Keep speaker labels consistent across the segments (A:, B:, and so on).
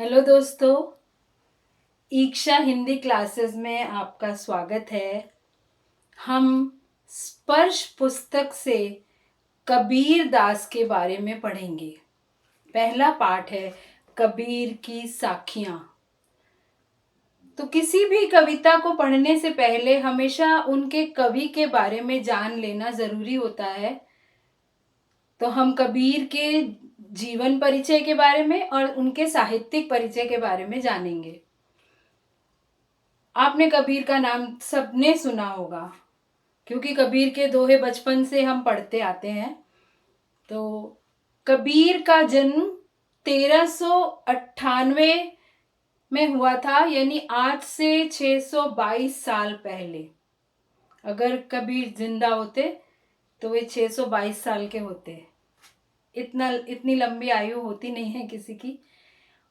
A: Hello दोस्तों, ईक्षा Hindi classes में आपका स्वागत है। हम स्पर्श पुस्तक से कबीर दास के बारे में पढ़ेंगे। पहला पाठ है कबीर की साखियाँ। तो किसी भी कविता को पढ़ने से पहले हमेशा उनके कवि के बारे में जान लेना ज़रूरी होता है। तो हम कबीर के जीवन परिचय के बारे में और उनके साहित्यिक परिचय के बारे में जानेंगे। आपने कबीर का नाम सबने सुना होगा, क्योंकि कबीर के दोहे बचपन से हम पढ़ते आते हैं। तो कबीर का जन्म 1398 में हुआ था, यानी आज से 622 साल पहले। अगर कबीर जिंदा होते तो वे 622 साल के होते। इतनी लंबी आयु होती नहीं है किसी की।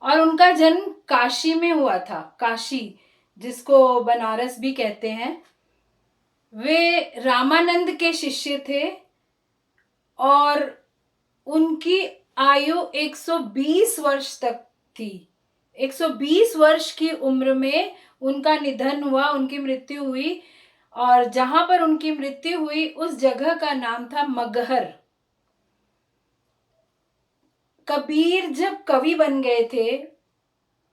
A: और उनका जन्म काशी में हुआ था। काशी, जिसको बनारस भी कहते हैं। वे रामानंद के शिष्य थे और उनकी आयु 120 वर्ष तक थी। 120 वर्ष की उम्र में उनका निधन हुआ, उनकी मृत्यु हुई। और जहां पर उनकी मृत्यु हुई उस जगह का नाम था मगहर। कबीर जब कवि बन गए थे,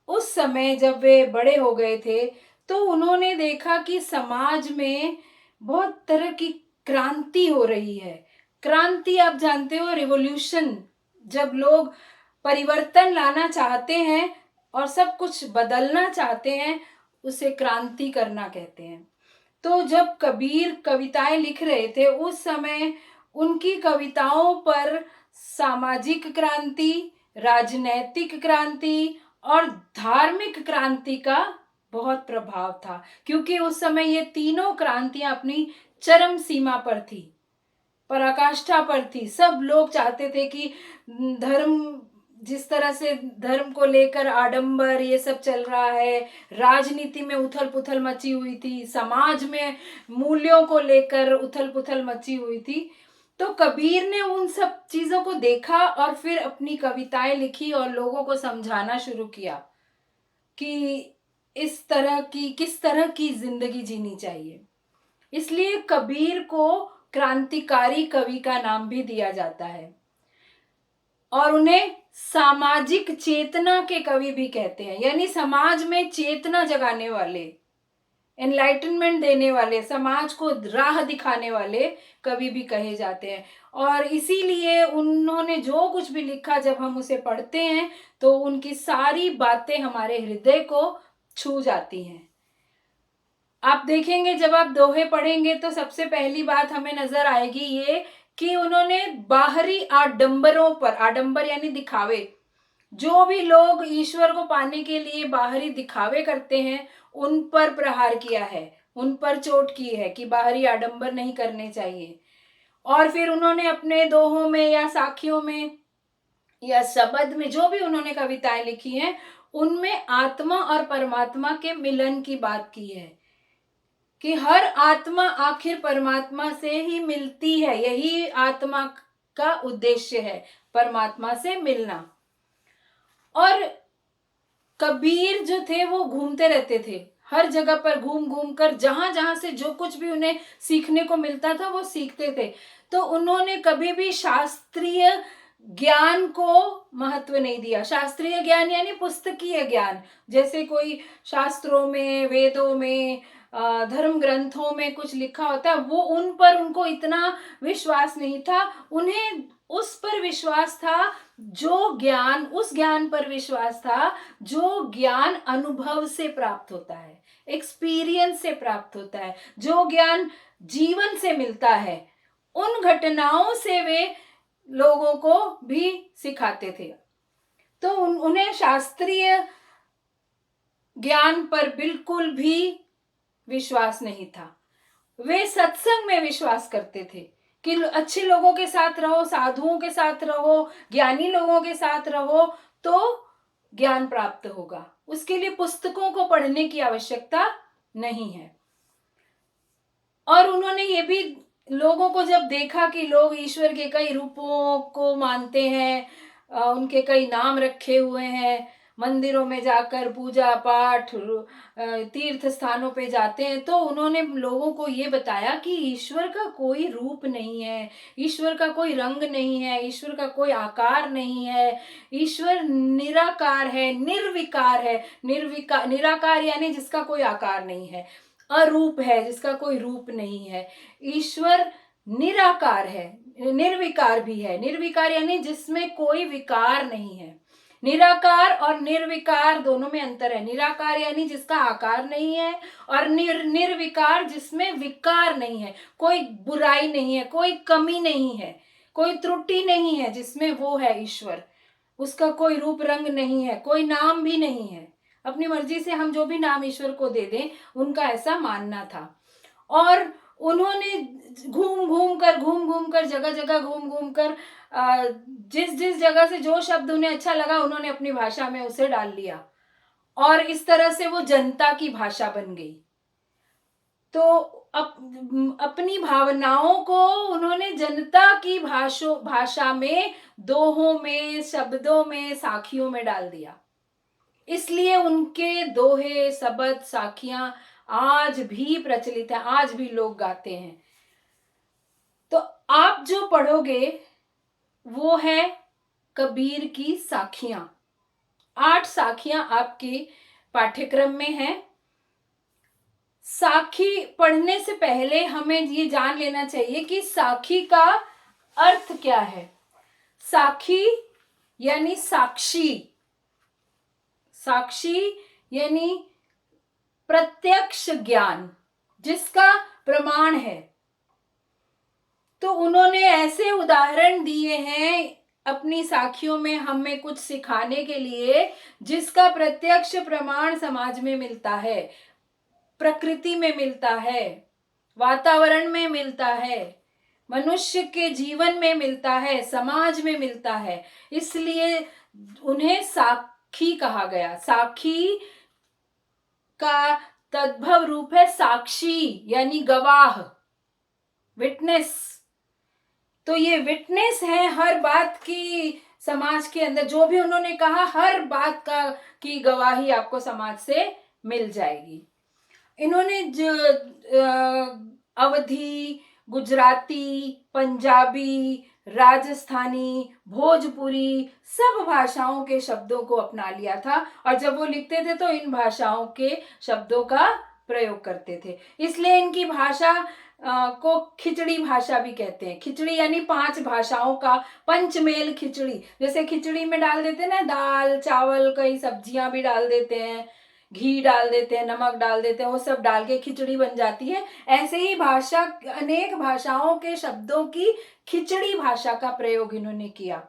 A: उस समय जब वे बड़े हो गए थे, तो उन्होंने देखा कि समाज में बहुत तरह की क्रांति हो रही है। क्रांति आप जानते हो, रिवॉल्यूशन। जब लोग परिवर्तन लाना चाहते हैं और सब कुछ बदलना चाहते हैं, उसे क्रांति करना कहते हैं। तो जब कबीर कविताएं लिख रहे थे, उस समय उनकी कविताओं पर सामाजिक क्रांति, राजनैतिक क्रांति और धार्मिक क्रांति का बहुत प्रभाव था, क्योंकि उस समय ये तीनों क्रांतियां अपनी चरम सीमा पर थी, पराकाष्ठा पर थी। सब लोग चाहते थे कि धर्म, जिस तरह से धर्म को लेकर आडंबर ये सब चल रहा है, राजनीति में उथल पुथल मची हुई थी, समाज में मूल्यों को लेकर उथल पुथल मची हुई थी। तो कबीर ने उन सब चीजों को देखा और फिर अपनी कविताएं लिखी और लोगों को समझाना शुरू किया कि किस तरह की जिंदगी जीनी चाहिए। इसलिए कबीर को क्रांतिकारी कवि का नाम भी दिया जाता है और उन्हें सामाजिक चेतना के कवि भी कहते हैं, यानी समाज में चेतना जगाने वाले, एनलाइटनमेंट देने वाले, समाज को राह दिखाने वाले कवि भी कहे जाते हैं। और इसीलिए उन्होंने जो कुछ भी लिखा, जब हम उसे पढ़ते हैं तो उनकी सारी बातें हमारे हृदय को छू जाती हैं। आप देखेंगे, जब आप दोहे पढ़ेंगे तो सबसे पहली बात हमें नजर आएगी ये कि उन्होंने बाहरी आडंबरों पर, आडंबर यानी दिखावे, जो भी लोग ईश्वर को पाने के लिए बाहरी दिखावे करते हैं, उन पर प्रहार किया है, उन पर चोट की है कि बाहरी आडंबर नहीं करने चाहिए। और फिर उन्होंने अपने दोहों में या साखियों में या शब्द में, जो भी उन्होंने कविताएं लिखी हैं, उनमें आत्मा और परमात्मा के मिलन की बात की है कि हर आत्मा आखिर परमात्मा से ही मिलती है। यही आत्मा का उद्देश्य है, परमात्मा से मिलना। और कबीर जो थे वो घूमते रहते थे, हर जगह पर घूम घूम कर जहां जहां से जो कुछ भी उन्हें सीखने को मिलता था वो सीखते थे। तो उन्होंने कभी भी शास्त्रीय ज्ञान को महत्व नहीं दिया। शास्त्रीय ज्ञान यानी पुस्तकीय ज्ञान, जैसे कोई शास्त्रों में, वेदों में, धर्म ग्रंथों में कुछ लिखा होता है, वो उन पर उनको इतना विश्वास नहीं था। उन्हें उस पर विश्वास था, उस ज्ञान पर विश्वास था जो ज्ञान अनुभव से प्राप्त होता है, एक्सपीरियंस से प्राप्त होता है, जो ज्ञान जीवन से मिलता है। उन घटनाओं से वे लोगों को भी सिखाते थे। तो उन्हें शास्त्रीय ज्ञान पर बिल्कुल भी विश्वास नहीं था। वे सत्संग में विश्वास करते थे कि अच्छे लोगों के साथ रहो, साधुओं के साथ रहो, ज्ञानी लोगों के साथ रहो तो ज्ञान प्राप्त होगा। उसके लिए पुस्तकों को पढ़ने की आवश्यकता नहीं है। और उन्होंने ये भी लोगों को जब देखा कि लोग ईश्वर के कई रूपों को मानते हैं, उनके कई नाम रखे हुए हैं, मंदिरों में जाकर पूजा पाठ, तीर्थ स्थानों पे जाते हैं, तो उन्होंने लोगों को ये बताया कि ईश्वर का कोई रूप नहीं है, ईश्वर का कोई रंग नहीं है, ईश्वर का कोई आकार नहीं है, ईश्वर निराकार है, निर्विकार है। निराकार यानी जिसका कोई आकार नहीं है, अरूप है जिसका कोई रूप नहीं है। ईश्वर निराकार है, निर्विकार भी है। निर्विकार यानी जिसमें कोई विकार नहीं है। निराकार और निर्विकार दोनों में अंतर है। निराकार यानी जिसका आकार नहीं है, और निर्विकार जिसमें विकार नहीं है, कोई बुराई नहीं है, कोई कमी नहीं है, कोई त्रुटि नहीं है, जिसमें वो है ईश्वर। उसका कोई रूप रंग नहीं है, कोई नाम भी नहीं है। अपनी मर्जी से हम जो भी नाम ईश्वर को दे दें, उनका ऐसा मानना था। और उन्होंने घूम घूम कर जगह जगह घूम घूम कर जिस जिस जगह से जो शब्द उन्हें अच्छा लगा, उन्होंने अपनी भाषा में उसे डाल लिया, और इस तरह से वो जनता की भाषा बन गई। तो अपनी भावनाओं को उन्होंने जनता की भाषा में, दोहों में, शब्दों में, साखियों में डाल दिया। इसलिए उनके दोहे, शब्द, साखियां आज भी प्रचलित है, आज भी लोग गाते हैं। तो आप जो पढ़ोगे वो है कबीर की साखियां। 8 साखियां आपके पाठ्यक्रम में हैं। साखी पढ़ने से पहले हमें ये जान लेना चाहिए कि साखी का अर्थ क्या है। साखी यानी साक्षी, साक्षी यानी प्रत्यक्ष ज्ञान, जिसका प्रमाण है। तो उन्होंने ऐसे उदाहरण दिए हैं अपनी साखियों में हमें कुछ सिखाने के लिए, जिसका प्रत्यक्ष प्रमाण समाज में मिलता है, प्रकृति में मिलता है, वातावरण में मिलता है, मनुष्य के जीवन में मिलता है, समाज में मिलता है। इसलिए उन्हें साखी कहा गया। साखी का तद्भव रूप है साक्षी, यानी गवाह, विटनेस। तो ये विटनेस है हर बात की। समाज के अंदर जो भी उन्होंने कहा, हर बात की गवाही आपको समाज से मिल जाएगी। इन्होंने अवधी, गुजराती, पंजाबी, राजस्थानी, भोजपुरी सब भाषाओं के शब्दों को अपना लिया था, और जब वो लिखते थे तो इन भाषाओं के शब्दों का प्रयोग करते थे। इसलिए इनकी भाषा को खिचड़ी भाषा भी कहते हैं। खिचड़ी यानी 5 भाषाओं का पंचमेल खिचड़ी। जैसे खिचड़ी में डाल देते हैं ना दाल चावल, कई सब्जियां भी डाल देते हैं, घी डाल देते हैं, नमक डाल देते हैं, वो सब डाल के खिचड़ी बन जाती है। ऐसे ही भाषा, अनेक भाषाओं के शब्दों की खिचड़ी भाषा का प्रयोग इन्होंने किया।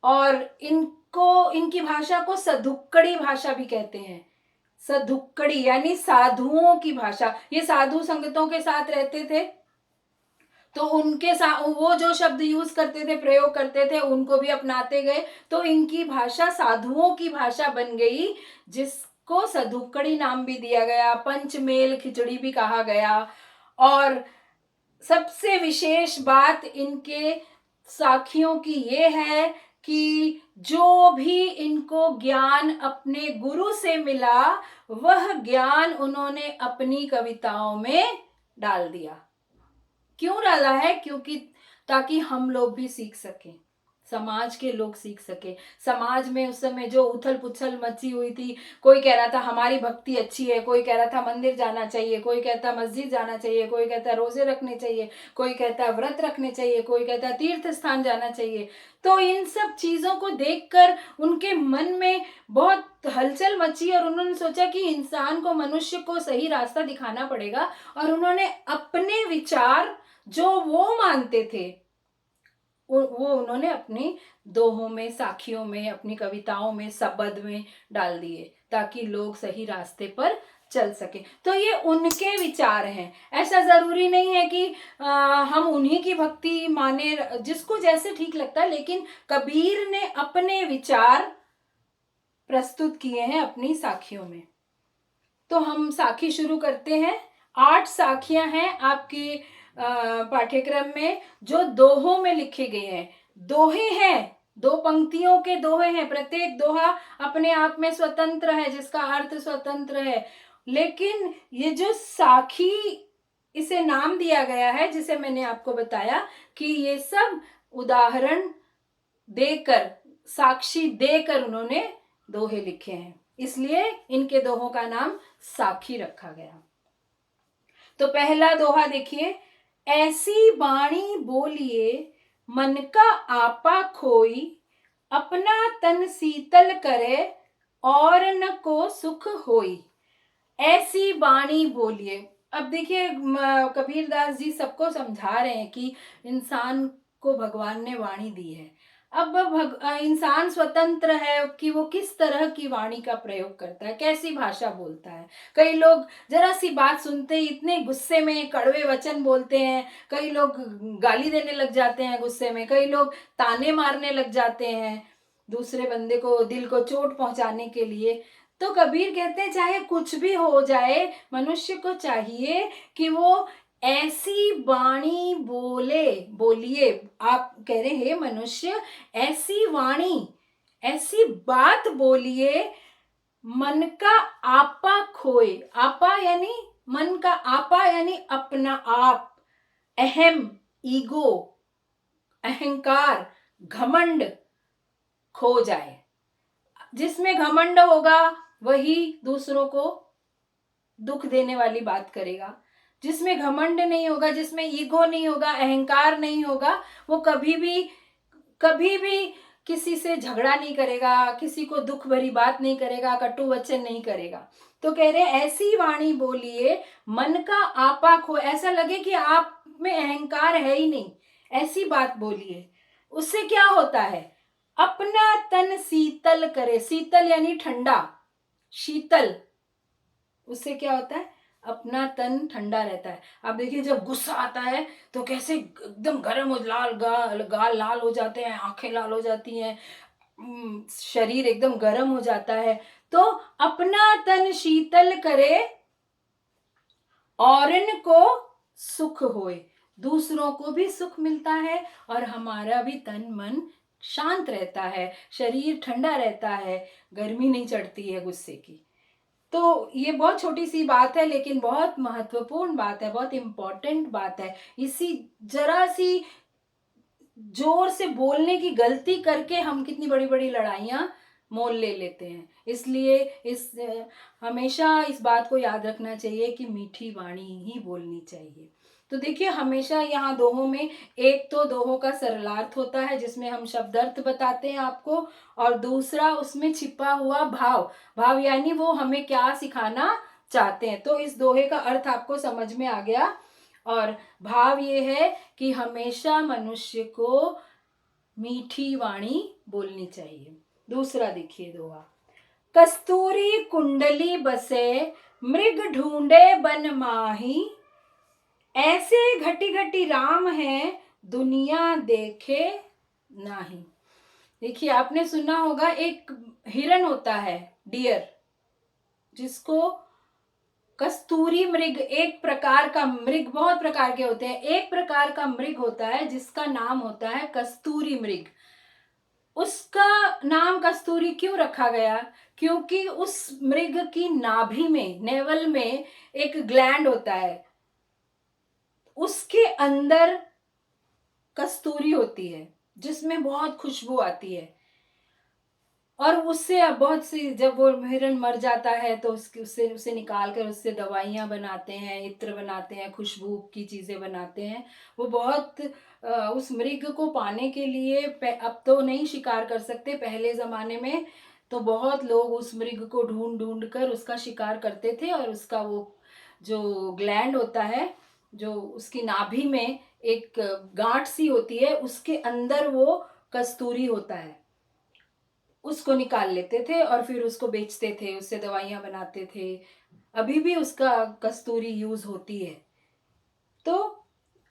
A: और इनकी भाषा को सधुक्कड़ी भाषा भी कहते हैं। सधुक्कड़ी यानी साधुओं की भाषा। ये साधु संगतों के साथ रहते थे, तो उनके साथ वो जो शब्द यूज करते थे, प्रयोग करते थे, उनको भी अपनाते गए। तो इनकी भाषा साधुओं की भाषा बन गई, जिसको सधुक्कड़ी नाम भी दिया गया, पंचमेल खिचड़ी भी कहा गया। और सबसे विशेष बात इनके साखियों की ये है कि जो भी इनको ज्ञान अपने गुरु से मिला, वह ज्ञान उन्होंने अपनी कविताओं में डाल दिया। क्यों डाला है? क्योंकि ताकि हम लोग भी सीख सकें, समाज के लोग सीख सके। समाज में उस समय जो उथल पुथल मची हुई थी, कोई कह रहा था हमारी भक्ति अच्छी है, कोई कह रहा था मंदिर जाना चाहिए, कोई कहता मस्जिद जाना चाहिए, कोई कहता रोजे रखने चाहिए, कोई कहता व्रत रखने चाहिए, कोई कहता तीर्थ स्थान जाना चाहिए। तो इन सब चीजों को देखकर उनके मन में बहुत हलचल मची, और उन्होंने सोचा कि इंसान को, मनुष्य को सही रास्ता दिखाना पड़ेगा। और उन्होंने अपने विचार जो वो मानते थे, वो उन्होंने अपनी दोहों में, साखियों में, अपनी कविताओं में, शब्द में डाल दिए, ताकि लोग सही रास्ते पर चल सके। तो ये उनके विचार हैं। ऐसा जरूरी नहीं है कि हम उन्हीं की भक्ति माने, जिसको जैसे ठीक लगता है, लेकिन कबीर ने अपने विचार प्रस्तुत किए हैं अपनी साखियों में। तो हम साखी शुरू करते हैं। 8 साखियां हैं आपके पाठ्यक्रम में, जो दोहों में लिखे गए हैं। दोहे हैं दो पंक्तियों के दोहे हैं, प्रत्येक दोहा अपने आप में स्वतंत्र है, जिसका अर्थ स्वतंत्र है। लेकिन ये जो साखी इसे नाम दिया गया है, जिसे मैंने आपको बताया कि ये सब उदाहरण देकर, साक्षी देकर उन्होंने दोहे लिखे हैं, इसलिए इनके दोहों का नाम साखी रखा गया। तो पहला दोहा देखिए, ऐसी बाणी बोलिए मन का आपा खोई, अपना तन शीतल करे और न को सुख होई। ऐसी बाणी बोलिए। अब देखिए कबीरदास जी सबको समझा रहे हैं कि इंसान को भगवान ने वाणी दी है। अब इंसान स्वतंत्र है कि वो किस तरह की वाणी का प्रयोग करता है, कैसी भाषा बोलता है। कई लोग जरा सी बात सुनते ही इतने गुस्से में कड़वे वचन बोलते हैं, कई लोग गाली देने लग जाते हैं गुस्से में, कई लोग ताने मारने लग जाते हैं दूसरे बंदे को, दिल को चोट पहुंचाने के लिए। तो कबीर कहते हैं चाहे कुछ भी हो जाए, मनुष्य को चाहिए कि वो ऐसी वाणी बोलिए। आप कह रहे हैं मनुष्य, ऐसी वाणी, ऐसी बात बोलिए मन का आपा खोए। आपा यानी मन का, आपा यानी अपना आप, अहम, ईगो, अहंकार, घमंड खो जाए। जिसमें घमंड होगा वही दूसरों को दुख देने वाली बात करेगा। जिसमें घमंड नहीं होगा, जिसमें ईगो नहीं होगा, अहंकार नहीं होगा, वो कभी भी किसी से झगड़ा नहीं करेगा, किसी को दुख भरी बात नहीं करेगा, कटु वचन नहीं करेगा। तो कह रहे ऐसी वाणी बोलिए मन का आपा खो, ऐसा लगे कि आप में अहंकार है ही नहीं, ऐसी बात बोलिए। उससे क्या होता है, अपना तन शीतल करे। शीतल यानी ठंडा, शीतल, उससे क्या होता है, अपना तन ठंडा रहता है। आप देखिए जब गुस्सा आता है तो कैसे एकदम गर्म हो, गाल लाल हो जाते हैं, आंखें लाल हो जाती हैं, शरीर एकदम गर्म हो जाता है। तो अपना तन शीतल करे और इनको सुख होए, दूसरों को भी सुख मिलता है और हमारा भी तन मन शांत रहता है, शरीर ठंडा रहता है, गर्मी नहीं चढ़ती है गुस्से की। तो ये बहुत छोटी सी बात है लेकिन बहुत महत्वपूर्ण बात है, बहुत इम्पोर्टेंट बात है। इसी जरा सी जोर से बोलने की गलती करके हम कितनी बड़ी बड़ी लड़ाइयाँ मोल ले लेते हैं। इसलिए हमेशा इस बात को याद रखना चाहिए कि मीठी वाणी ही बोलनी चाहिए। तो देखिए हमेशा यहाँ दोहों में एक तो दोहों का सरलार्थ होता है जिसमें हम शब्दार्थ बताते हैं आपको, और दूसरा उसमें छिपा हुआ भाव, भाव यानी वो हमें क्या सिखाना चाहते हैं। तो इस दोहे का अर्थ आपको समझ में आ गया, और भाव ये है कि हमेशा मनुष्य को मीठी वाणी बोलनी चाहिए। दूसरा देखिए दोहा, कस्तूरी कुंडली बसे मृग ढूंढे बन माही, ऐसे घटी घटी राम है दुनिया देखे नाही। देखिए आपने सुना होगा एक हिरण होता है, डियर, जिसको कस्तूरी मृग, एक प्रकार का मृग, बहुत प्रकार के होते हैं, एक प्रकार का मृग होता है जिसका नाम होता है कस्तूरी मृग। उसका नाम कस्तूरी क्यों रखा गया, क्योंकि उस मृग की नाभि में, नेवल में एक ग्लैंड होता है, उसके अंदर कस्तूरी होती है जिसमें बहुत खुशबू आती है। और उससे अब बहुत सी, जब वो हिरण मर जाता है तो उसके उससे उसे निकाल कर उससे दवाइयाँ बनाते हैं, इत्र बनाते हैं, खुशबू की चीज़ें बनाते हैं। वो बहुत उस मृग को पाने के लिए अब तो नहीं शिकार कर सकते, पहले ज़माने में तो बहुत लोग उस मृग को ढूंढ ढूंढ कर उसका शिकार करते थे, और उसका वो जो ग्लैंड होता है, जो उसकी नाभि में एक गांठ सी होती है, उसके अंदर वो कस्तूरी होता है, उसको निकाल लेते थे और फिर उसको बेचते थे, उससे दवाइयाँ बनाते थे। अभी भी उसका कस्तूरी यूज होती है तो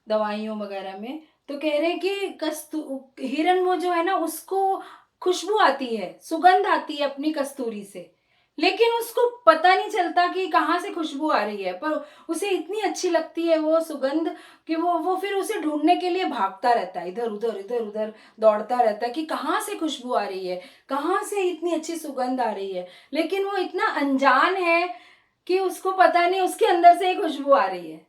A: दवाइयों वगैरह में। तो कह रहे हैं कि हिरण वो जो है ना, उसको खुशबू आती है, सुगंध आती है अपनी कस्तूरी से, लेकिन उसको पता नहीं चलता कि कहाँ से खुशबू आ रही है, पर उसे इतनी अच्छी लगती है वो सुगंध कि वो फिर उसे ढूंढने के लिए भागता रहता है, इधर उधर दौड़ता रहता है कि कहाँ से खुशबू आ रही है, कहाँ से इतनी अच्छी सुगंध आ रही है। लेकिन वो इतना अनजान है कि उसको पता नहीं उसके अंदर से ही खुशबू आ रही है।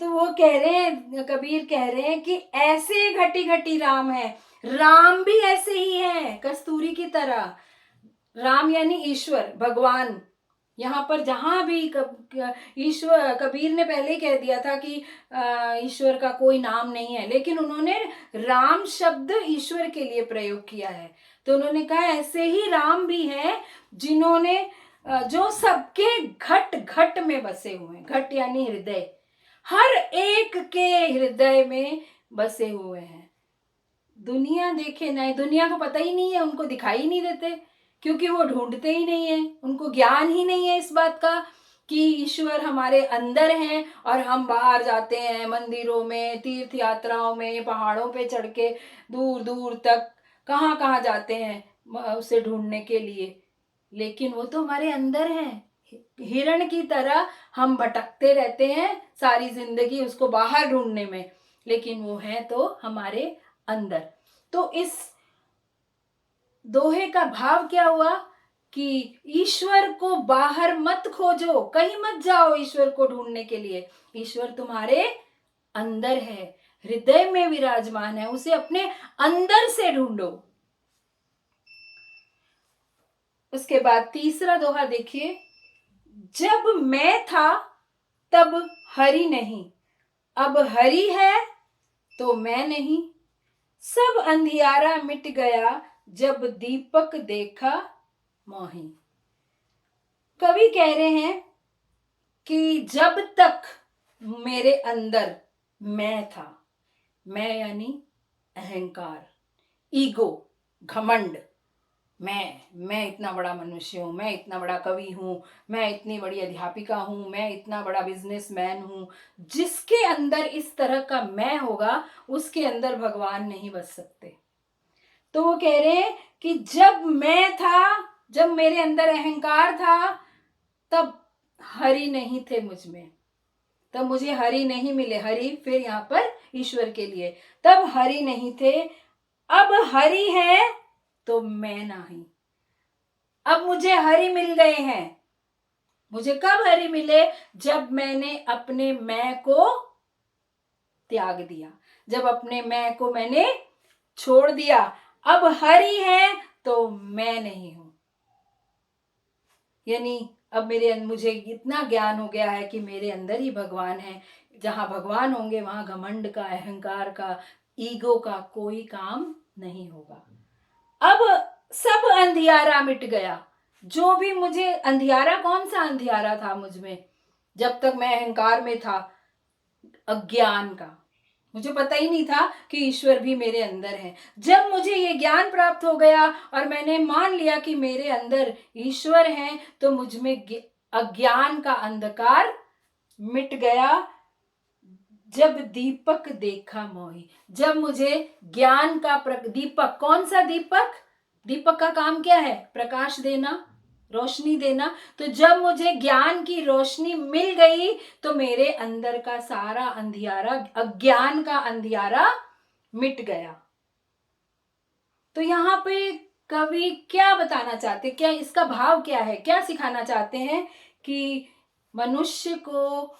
A: तो वो कह रहे हैं, कबीर कह रहे हैं कि ऐसे घटी घटी राम है, राम भी ऐसे ही है कस्तूरी की तरह। राम यानी ईश्वर, भगवान। यहाँ पर जहां भी ईश्वर, कबीर ने पहले ही कह दिया था कि ईश्वर का कोई नाम नहीं है, लेकिन उन्होंने राम शब्द ईश्वर के लिए प्रयोग किया है। तो उन्होंने कहा ऐसे ही राम भी हैं जिन्होंने जो सबके घट घट में बसे हुए हैं। घट यानी हृदय, हर एक के हृदय में बसे हुए हैं। दुनिया देखे नहीं, दुनिया को पता ही नहीं है, उनको दिखाई नहीं देते, क्योंकि वो ढूंढते ही नहीं है, उनको ज्ञान ही नहीं है इस बात का कि ईश्वर हमारे अंदर हैं और हम बाहर जाते हैं मंदिरों में, तीर्थ यात्राओं में, पहाड़ों पे चढ़ के दूर दूर तक कहाँ कहाँ जाते हैं उसे ढूंढने के लिए। लेकिन वो तो हमारे अंदर है। हिरण की तरह हम भटकते रहते हैं सारी जिंदगी उसको बाहर ढूंढने में, लेकिन वो है तो हमारे अंदर। तो इस दोहे का भाव क्या हुआ कि ईश्वर को बाहर मत खोजो, कहीं मत जाओ ईश्वर को ढूंढने के लिए। ईश्वर तुम्हारे अंदर है, हृदय में विराजमान है, उसे अपने अंदर से ढूंढो। उसके बाद तीसरा दोहा देखिए, जब मैं था तब हरि नहीं, अब हरि है तो मैं नहीं, सब अंधियारा मिट गया जब दीपक देखा मोही। कवि कह रहे हैं कि जब तक मेरे अंदर मैं था, मैं यानी अहंकार, ईगो, घमंड, मैं इतना बड़ा मनुष्य हूँ, मैं इतना बड़ा कवि हूँ, मैं इतनी बड़ी अध्यापिका हूँ, मैं इतना बड़ा बिजनेसमैन हूँ। जिसके अंदर इस तरह का मैं होगा उसके अंदर भगवान नहीं बस सकते। तो वो कह रहे हैं कि जब मैं था, जब मेरे अंदर अहंकार था, तब हरि नहीं थे मुझ में, तब मुझे हरि नहीं मिले। हरि फिर यहाँ पर ईश्वर के लिए, तब हरि नहीं थे, अब हरि है तो मैं नहीं। अब मुझे हरि मिल गए हैं। मुझे कब हरि मिले? जब मैंने अपने मैं को त्याग दिया, जब अपने मैं को मैंने छोड़ दिया। अब हरि है तो मैं नहीं हूं। यानी अब मुझे इतना ज्ञान हो गया है कि मेरे अंदर ही भगवान है। जहां भगवान होंगे वहां घमंड का, अहंकार का, ईगो का कोई काम नहीं होगा। अब सब अंधियारा मिट गया। जो भी मुझे अंधियारा, कौन सा अंधियारा था मुझ में जब तक मैं अहंकार में था? अज्ञान का। मुझे पता ही नहीं था कि ईश्वर भी मेरे अंदर है। जब मुझे ये ज्ञान प्राप्त हो गया और मैंने मान लिया कि मेरे अंदर ईश्वर है, तो मुझ में अज्ञान का अंधकार मिट गया। जब दीपक देखा मोही, जब मुझे ज्ञान का दीपक, कौन सा दीपक? दीपक का काम क्या है? प्रकाश देना, रोशनी देना। तो जब मुझे ज्ञान की रोशनी मिल गई तो मेरे अंदर का सारा अंधियारा, अज्ञान का अंधियारा मिट गया। तो यहाँ पे कवि क्या बताना चाहते, क्या इसका भाव क्या है, क्या सिखाना चाहते हैं? कि मनुष्य को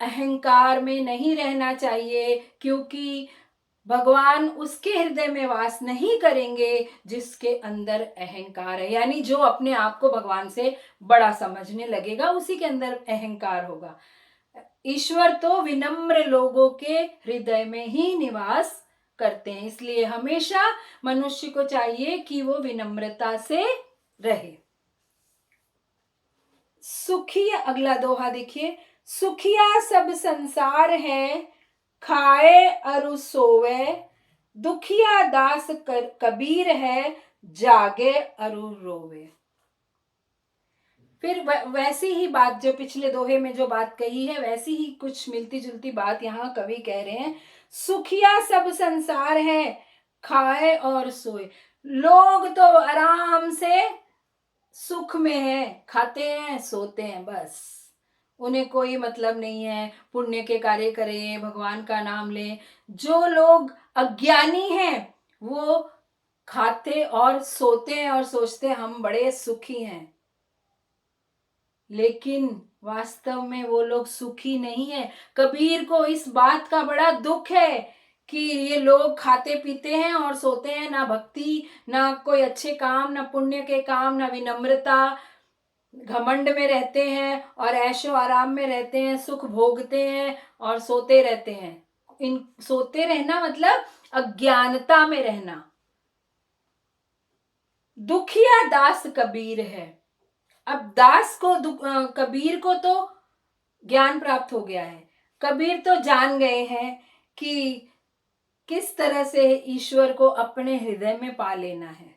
A: अहंकार में नहीं रहना चाहिए, क्योंकि भगवान उसके हृदय में वास नहीं करेंगे जिसके अंदर अहंकार है। यानी जो अपने आप को भगवान से बड़ा समझने लगेगा उसी के अंदर अहंकार होगा। ईश्वर तो विनम्र लोगों के हृदय में ही निवास करते हैं, इसलिए हमेशा मनुष्य को चाहिए कि वो विनम्रता से रहे। सुखी, अगला दोहा देखिए, सुखिया सब संसार है, खाए अरु सोवे, दुखिया दास कबीर है, जागे अरु रोवे। फिर वैसी ही बात जो पिछले दोहे में जो बात कही है, वैसी ही कुछ मिलती जुलती बात यहाँ कवि कह रहे हैं। सुखिया सब संसार है, खाए और सोए। लोग तो आराम से सुख में है, खाते हैं सोते हैं बस। उन्हें कोई मतलब नहीं है पुण्य के कार्य करें, भगवान का नाम लें। जो लोग अज्ञानी हैं वो खाते और सोते हैं और सोचते हैं हम बड़े सुखी हैं, लेकिन वास्तव में वो लोग सुखी नहीं है। कबीर को इस बात का बड़ा दुख है कि ये लोग खाते पीते हैं और सोते हैं, ना भक्ति, ना कोई अच्छे काम, ना पुण्य के काम, ना विनम्रता, घमंड में रहते हैं और ऐशो आराम में रहते हैं, सुख भोगते हैं और सोते रहते हैं। इन सोते रहना मतलब अज्ञानता में रहना। दुखिया दास कबीर है। अब दास को कबीर को तो ज्ञान प्राप्त हो गया है। कबीर तो जान गए हैं कि किस तरह से ईश्वर को अपने हृदय में पा लेना है।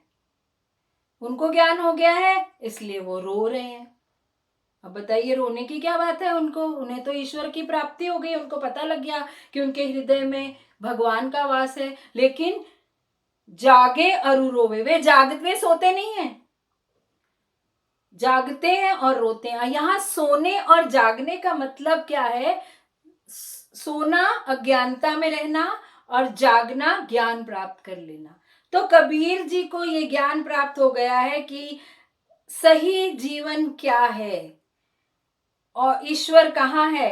A: उनको ज्ञान हो गया है इसलिए वो रो रहे हैं। अब बताइए रोने की क्या बात है उनको, उन्हें तो ईश्वर की प्राप्ति हो गई, उनको पता लग गया कि उनके हृदय में भगवान का वास है। लेकिन जागे अरु रोवे, वे जागते सोते नहीं है, जागते हैं और रोते हैं। यहाँ सोने और जागने का मतलब क्या है? सोना अज्ञानता में रहना और जागना ज्ञान प्राप्त कर लेना। तो कबीर जी को ये ज्ञान प्राप्त हो गया है कि सही जीवन क्या है और ईश्वर कहाँ है।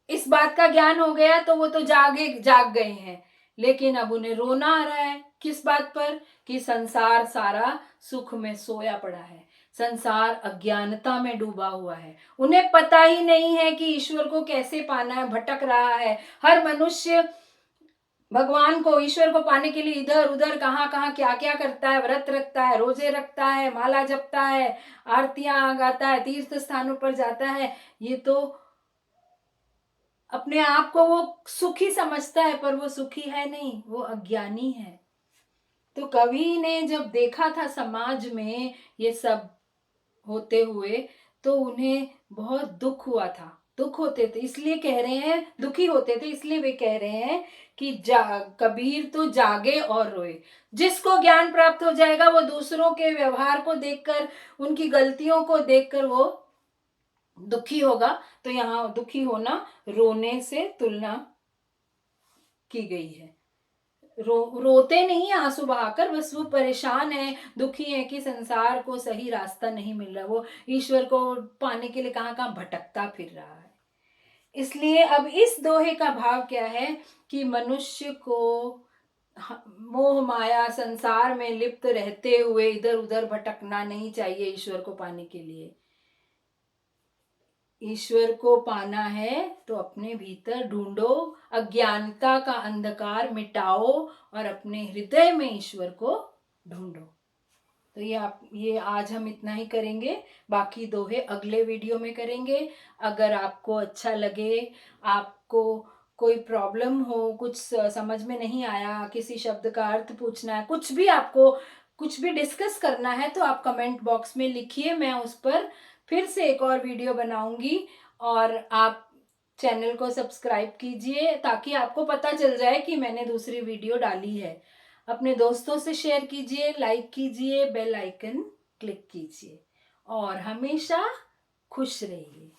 A: इस बात का ज्ञान हो गया तो वो तो जाग गए हैं। लेकिन अब उन्हें रोना आ रहा है किस बात पर? कि संसार सारा सुख में सोया पड़ा है, संसार अज्ञानता में डूबा हुआ है। उन्हें पता ही नहीं है कि ईश्वर को कैसे पाना है, भटक रहा है। हर मनुष्य भगवान को, ईश्वर को पाने के लिए इधर उधर कहाँ कहाँ क्या क्या करता है, व्रत रखता है, रोजे रखता है, माला जपता है, आरतियां गाता है, तीर्थ स्थानों पर जाता है। ये तो अपने आप को वो सुखी समझता है, पर वो सुखी है नहीं, वो अज्ञानी है। तो कवि ने जब देखा था समाज में ये सब होते हुए तो उन्हें बहुत दुख हुआ था। दुख होते थे इसलिए कह रहे हैं, दुखी होते थे इसलिए वे कह रहे हैं कि कबीर तो जागे और रोए। जिसको ज्ञान प्राप्त हो जाएगा वो दूसरों के व्यवहार को देखकर, उनकी गलतियों को देखकर वो दुखी होगा। तो यहाँ दुखी होना रोने से तुलना की गई है। रोते नहीं आंसू बहाकर, बस वो परेशान है, दुखी है कि संसार को सही रास्ता नहीं मिल रहा, वो ईश्वर को पाने के लिए कहाँ कहाँ भटकता फिर रहा है। इसलिए अब इस दोहे का भाव क्या है कि मनुष्य को मोह माया संसार में लिप्त रहते हुए इधर उधर भटकना नहीं चाहिए ईश्वर को पाने के लिए। ईश्वर को पाना है तो अपने भीतर ढूंढो, अज्ञानता का अंधकार मिटाओ और अपने हृदय में ईश्वर को ढूंढो। तो ये आज हम इतना ही करेंगे, बाकी दोहे अगले वीडियो में करेंगे। अगर आपको अच्छा लगे, आपको कोई प्रॉब्लम हो, कुछ समझ में नहीं आया, किसी शब्द का अर्थ पूछना है, कुछ भी आपको कुछ भी डिस्कस करना है तो आप कमेंट बॉक्स में लिखिए, मैं उस पर फिर से एक और वीडियो बनाऊंगी। और आप चैनल को सब्सक्राइब कीजिए ताकि आपको पता चल जाए कि मैंने दूसरी वीडियो डाली है। अपने दोस्तों से शेयर कीजिए, लाइक कीजिए, बेल आइकन क्लिक कीजिए और हमेशा खुश रहिए।